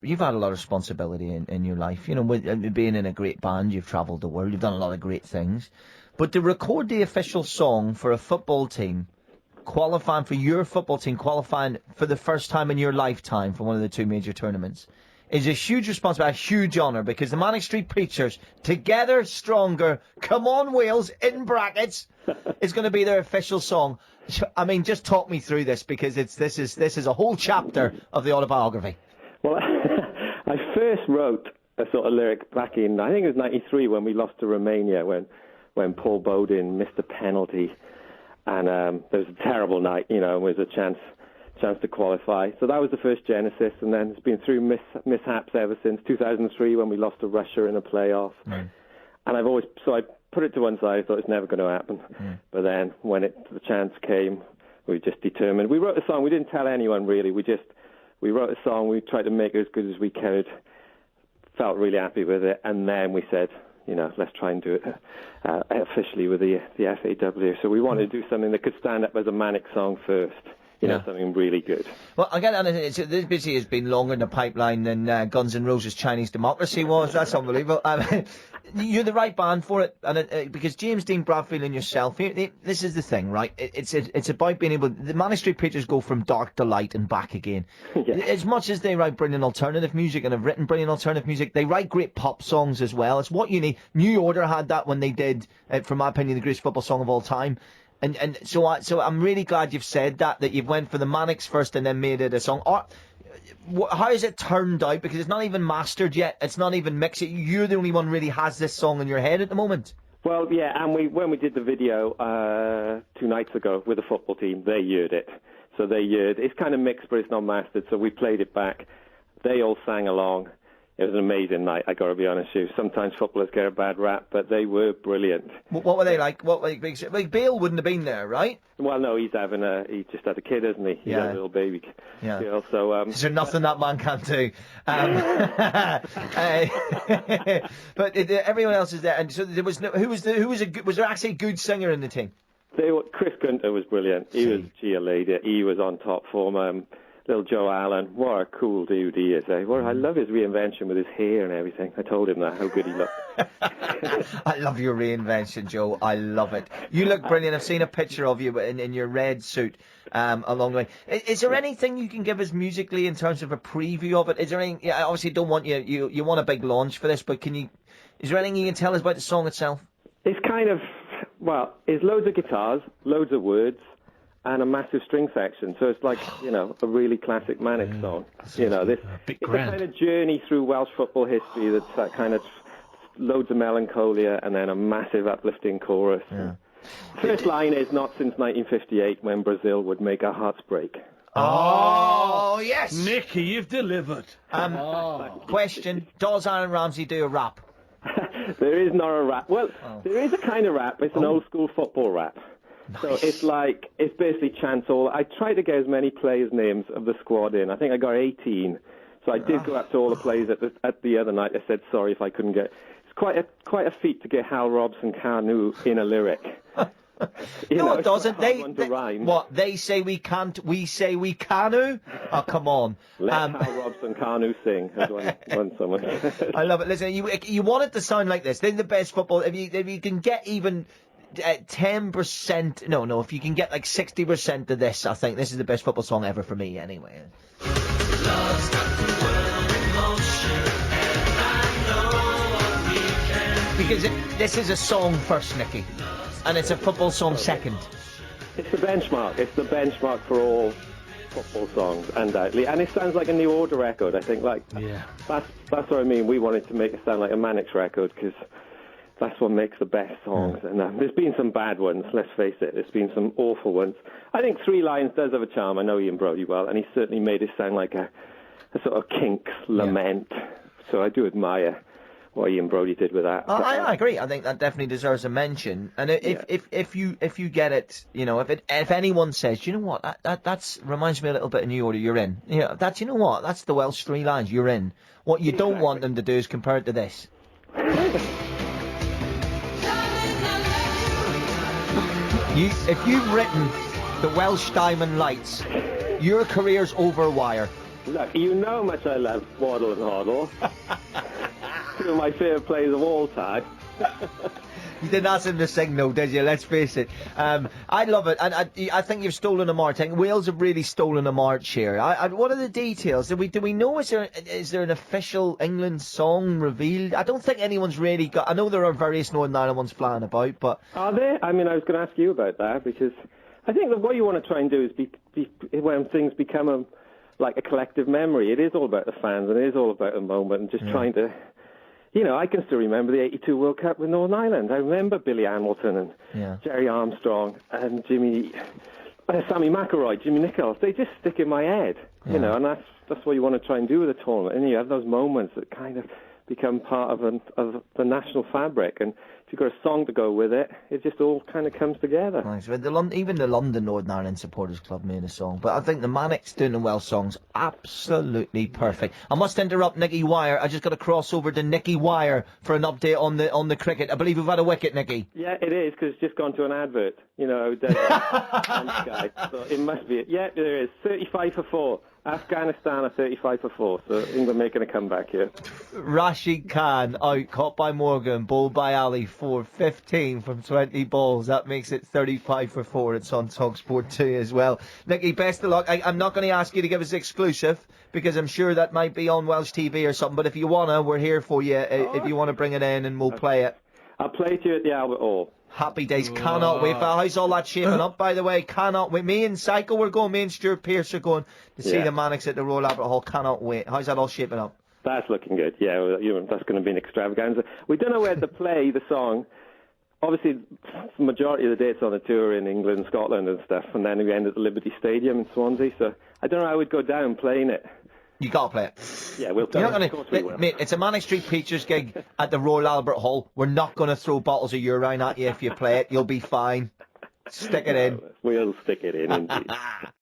you've had a lot of responsibility in your life. You know, with being in a great band, you've travelled the world, you've done a lot of great things. But to record the official song for a football team, qualifying for your football team, qualifying for the first time in your lifetime for one of the two major tournaments, is a huge responsibility, a huge honour, because the Manic Street Preachers, together stronger, come on Wales, in brackets, is going to be their official song. I mean, just talk me through this, because this is a whole chapter of the autobiography. Well, I first wrote a sort of lyric back in, I think it was 93, when we lost to Romania, when Paul Bowden missed a penalty, and there was a terrible night, you know, and there was a chance to qualify. So that was the first genesis, and then it's been through mishaps ever since 2003 when we lost to Russia in a playoff. And I put it to one side. I thought it's never going to happen. But then when the chance came, we just determined. We wrote a song. We didn't tell anyone really. We wrote a song. We tried to make it as good as we could. Felt really happy with it, and then we said, you know, let's try and do it officially with the FAW. So we wanted to do something that could stand up as a Manic song first. You know, something really good. Well, again, this basically has been longer in the pipeline than Guns N' Roses' Chinese Democracy was. That's unbelievable. You're the right band for it, and because James Dean Bradfield and yourself, this is the thing, right? It's about being able. The Manic Street Preachers go from dark to light and back again. As much as they write brilliant alternative music and have written brilliant alternative music, they write great pop songs as well. It's what you need. New Order had that when they did, from my opinion, the greatest football song of all time. And so I'm really glad you've said that you've went for the Manics first and then made it a song. How has it turned out? Because it's not even mastered yet. It's not even mixed. You're the only one really has this song in your head at the moment. Well, yeah, and when we did the video 2 nights ago with the football team, they heard it. So they heard. It's kind of mixed, but it's not mastered. So we played it back. They all sang along. It was an amazing night, I got to be honest with you. Sometimes footballers get a bad rap, but they were brilliant. What were they like? Like Bale wouldn't have been there, right? Well, no, he just had a kid, hasn't he? He's a little baby girl. So, is there nothing that man can't do? But everyone else is there, and so there was was there actually a good singer in the team? Chris Gunter was brilliant. He was a lady. He was on top form. Little Joe Allen, what a cool dude he is, eh? Well, I love his reinvention with his hair and everything. I told him that, how good he looked. I love your reinvention, Joe. I love it. You look brilliant. I've seen a picture of you in your red suit along the way. Is there anything you can give us musically in terms of a preview of it? Is there anything? I obviously don't want you want a big launch for this, but is there anything you can tell us about the song itself? It's kind of, it's loads of guitars, loads of words, and a massive string section, so it's like, you know, a really classic Manic song. You know, it's a kind of journey through Welsh football history that's that kind of loads of melancholia and then a massive uplifting chorus. First line is not since 1958 when Brazil would make our hearts break. Oh, yes! Nicky, you've delivered. Question, does Aaron Ramsey do a rap? There is not a rap. Well, there is a kind of rap. It's an old school football rap. Nice. So it's basically chants all. I tried to get as many players' names of the squad in. I think I got 18. So I did go up to all the players at the other night. I said sorry if I couldn't get. It's quite a feat to get Hal Robson Canu in a lyric. It doesn't. They say we can't. We say we canu. Oh, come on. Let Hal Robson Canu sing. As one someone. I love it. Listen, you want it to sound like this. They're the best football. If you can get even 10%, no, if you can get like 60% of this, I think this is the best football song ever for me, anyway. Love's got the world in motion, and I know what we can. Because this is a song first, Nicky, and it's a football song second. It's the benchmark. It's the benchmark for all football songs, undoubtedly, and it sounds like a New Order record. I think, that's what I mean. We wanted to make it sound like a Manics record because that's what makes the best songs. And there's been some bad ones, let's face it. There's been some awful ones. I think 3 Lions does have a charm. I know Ian Brody well, and he certainly made it sound like a sort of Kinks lament. So I do admire what Ian Brody did with that. I agree. I think that definitely deserves a mention. And if you get it, you know, if anyone says, you know what, that's reminds me a little bit of New Order, you're in. You know, that's the Welsh 3 Lions, you're in. What you don't want them to do is compare it to this. If you've written the Welsh Diamond Lights, your career's over wire. Look, you know how much I love Waddle and Hoddle. Two of my favourite players of all time. You didn't ask him to sing, though, did you? Let's face it. I love it, and I think you've stolen a march. I think Wales have really stolen a march here. What are the details? Do we know? Is there an official England song revealed? I don't think anyone's really got. I know there are various Northern Ireland ones flying about, but are there? I mean, I was going to ask you about that because I think that what you want to try and do is be when things become like a collective memory. It is all about the fans, and it is all about the moment, and just trying to. You know, I can still remember the '82 World Cup with Northern Ireland. I remember Billy Hamilton and Jerry Armstrong and Sammy McIlroy, Jimmy Nichols. They just stick in my head, you know, and that's what you want to try and do with a tournament. And you have those moments that kind of become part of the national fabric. And if you've got a song to go with it, it just all kind of comes together. Nice. Even the London Northern Ireland Supporters Club made a song, but I think the Manics doing the Welsh songs absolutely perfect. I must interrupt Nicky Wire. I just got to cross over to Nicky Wire for an update on the cricket. I believe we've had a wicket, Nicky. Yeah, it is, because it's just gone to an advert. You know, on Sky. So it must be it. Yeah, there is. 35 for 4. Afghanistan are 35 for 4, so England making a comeback here. Rashid Khan out, caught by Morgan, bowled by Ali for 15 from 20 balls. That makes it 35 for 4. It's on talkSPORT 2 as well. Nicky, best of luck. I'm not going to ask you to give us exclusive, because I'm sure that might be on Welsh TV or something, but if you want to, we're here for you, if you want to bring it in and we'll play it. I'll play it to you at the Albert Hall. Happy days, cannot wait. How's all that shaping up, by the way? Cannot wait. Me and Psycho we're going, me and Stuart Pearce are going to see the Manics at the Royal Albert Hall. Cannot wait. How's that all shaping up? That's looking good, yeah. Well, that's going to be an extravaganza. We don't know where to play the song. Obviously, the majority of the dates on the tour are in England, Scotland and stuff, and then we end at the Liberty Stadium in Swansea, so I don't know how we'd go down playing it. You got to play it. Yeah, we'll play it. Of course we will. Mate, it's a Manic Street Preachers gig at the Royal Albert Hall. We're not going to throw bottles of urine at you if you play it. You'll be fine. Stick it in. We'll stick it in, indeed.